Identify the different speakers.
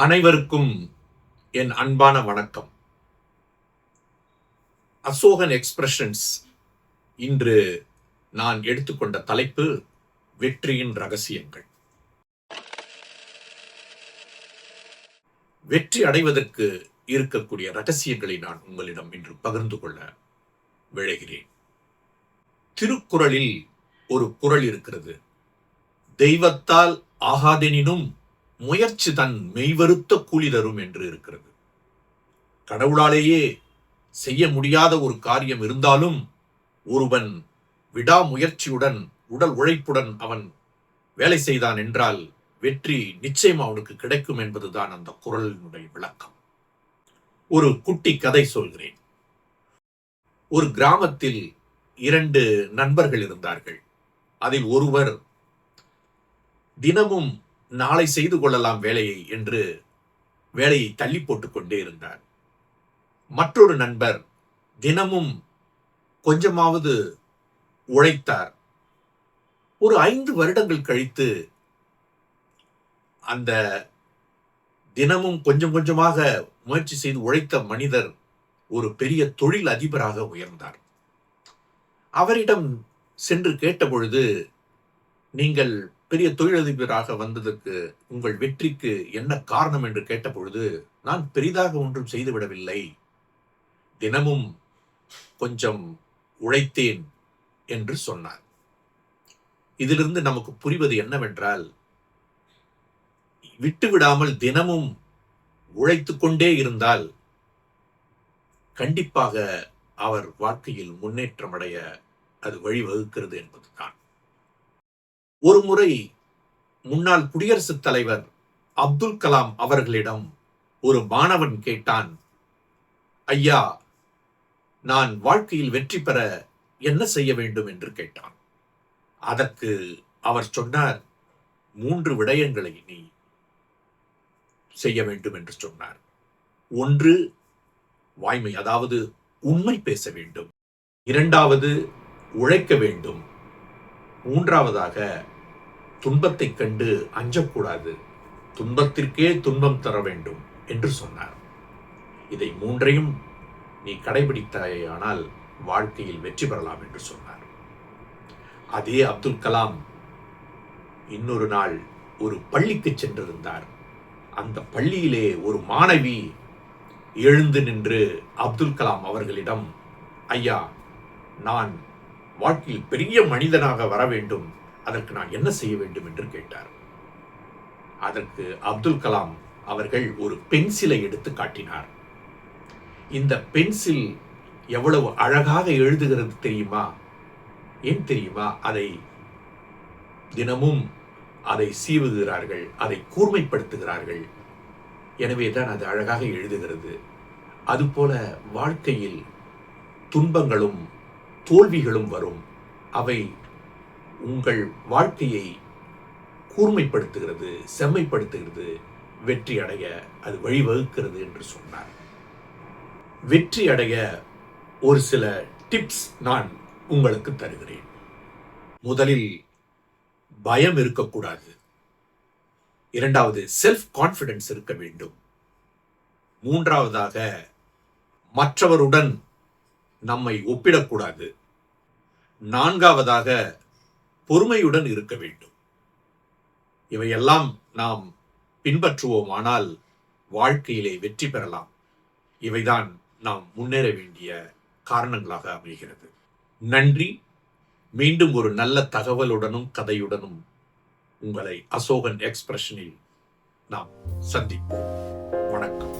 Speaker 1: அனைவருக்கும் என் அன்பான வணக்கம். அசோகன் எக்ஸ்பிரஷன்ஸ் இன்று நான் எடுத்துக்கொண்ட தலைப்பு வெற்றியின் ரகசியங்கள். வெற்றி அடைவதற்கு இருக்கக்கூடிய ரகசியங்களை நான் உங்களிடம் இன்று பகிர்ந்து கொள்ள விழைகிறேன். திருக்குறளில் ஒரு குறள் இருக்கிறது. தெய்வத்தால் ஆகாதெனினும் முயற்சி தன் மெய்வருத்த கூலி தரும் என்று இருக்கிறது. கடவுளாலேயே செய்ய முடியாத ஒரு காரியம் இருந்தாலும் ஒருவன் விடாமுயற்சியுடன் உடல் உழைப்புடன் அவன் வேலை செய்தான் என்றால் வெற்றி நிச்சயம் அவனுக்கு கிடைக்கும் என்பதுதான் அந்த குறளினுடைய விளக்கம். ஒரு குட்டி கதை சொல்கிறேன். ஒரு கிராமத்தில் 2 நண்பர்கள் இருந்தார்கள். அதில் ஒருவர் தினமும் நாளை செய்து கொள்ளலாம் வேலையை என்று வேலையை தள்ளி போட்டுக் கொண்டே இருந்தார். மற்றொரு நண்பர் தினமும் கொஞ்சமாவது உழைத்தார். ஒரு 5 வருடங்கள் கழித்து அந்த தினமும் கொஞ்சம் கொஞ்சமாக முயற்சி செய்து உழைத்த மனிதர் ஒரு பெரிய தொழில் அதிபராக உயர்ந்தார். அவரிடம் சென்று கேட்டபொழுது, நீங்கள் பெரிய தொழிலதிபராக வந்ததற்கு உங்கள் வெற்றிக்கு என்ன காரணம் என்று கேட்டபொழுது, நான் பெரிதாக ஒன்றும் செய்துவிடவில்லை, தினமும் கொஞ்சம் உழைத்தேன் என்று சொன்னார். இதிலிருந்து நமக்கு புரிவது என்னவென்றால், விட்டுவிடாமல் தினமும் உழைத்து கொண்டே இருந்தால் கண்டிப்பாக அவர் வாழ்க்கையில் முன்னேற்றம் அடைய அது வழிவகுக்கிறது என்பதுதான். ஒரு முறை முன்னாள் குடியரசுத் தலைவர் அப்துல் கலாம் அவர்களிடம் ஒரு மாணவன் கேட்டான், ஐயா, நான் வாழ்க்கையில் வெற்றி பெற என்ன செய்ய வேண்டும் என்று கேட்டான். அதற்கு அவர் சொன்னார், 3 விடயங்களை நீ செய்ய வேண்டும் என்று சொன்னார். 1, வாய்மை, அதாவது உண்மை பேச வேண்டும். 2வது, உழைக்க வேண்டும். 3வதாக, துன்பத்தை கண்டு அஞ்சக்கூடாது, துன்பத்திற்கே துன்பம் தர வேண்டும் என்று சொன்னார். இதை 3ஐயும் நீ கடைபிடித்தாயானால் வாழ்க்கையில் வெற்றி பெறலாம் என்று சொன்னார். அதே அப்துல் கலாம் இன்னொரு நாள் ஒரு பள்ளிக்கு சென்றிருந்தார். அந்த பள்ளியிலே ஒரு மாணவி எழுந்து நின்று அப்துல் கலாம் அவர்களிடம், ஐயா, நான் வாழ்க்கையில் பெரிய மனிதனாக வர வேண்டும், அதற்கு நான் என்ன செய்ய வேண்டும் என்று கேட்டார். அதற்கு அப்துல் கலாம் அவர்கள் ஒரு பென்சிலை எடுத்து காட்டினார். இந்த பென்சில் எவ்வளவு அழகாக எழுதுகிறது தெரியுமா? ஏன் தெரியுமா? அதை தினமும் அதை சீவுகிறார்கள், அதை கூர்மைப்படுத்துகிறார்கள், எனவேதான் அது அழகாக எழுதுகிறது. அதுபோல வாழ்க்கையில் துன்பங்களும் தோல்விகளும் வரும். அவை உங்கள் வாழ்க்கையை கூர்மைப்படுத்துகிறது, செம்மைப்படுத்துகிறது, வெற்றி அடைய அது வழிவகுக்கிறது என்று சொன்னார். வெற்றி அடைய ஒரு சில டிப்ஸ் நான் உங்களுக்கு தருகிறேன். முதலில் பயம் இருக்கக்கூடாது. 2வது, செல்ஃப் கான்ஃபிடன்ஸ் இருக்க வேண்டும். 3வதாக, மற்றவருடன் நம்மை ஒப்பிடக்கூடாது. 4வதாக, பொறுமையுடன் இருக்க வேண்டும். இவையெல்லாம் நாம் பின்பற்றுவோமானால் வாழ்க்கையிலே வெற்றி பெறலாம். இவைதான் நாம் முன்னேற வேண்டிய காரணங்களாக அமைகிறது. நன்றி. மீண்டும் ஒரு நல்ல தகவலுடனும் கதையுடனும் உங்களை அசோகன் எக்ஸ்பிரஷனில் நாம் சந்திப்போம். வணக்கம்.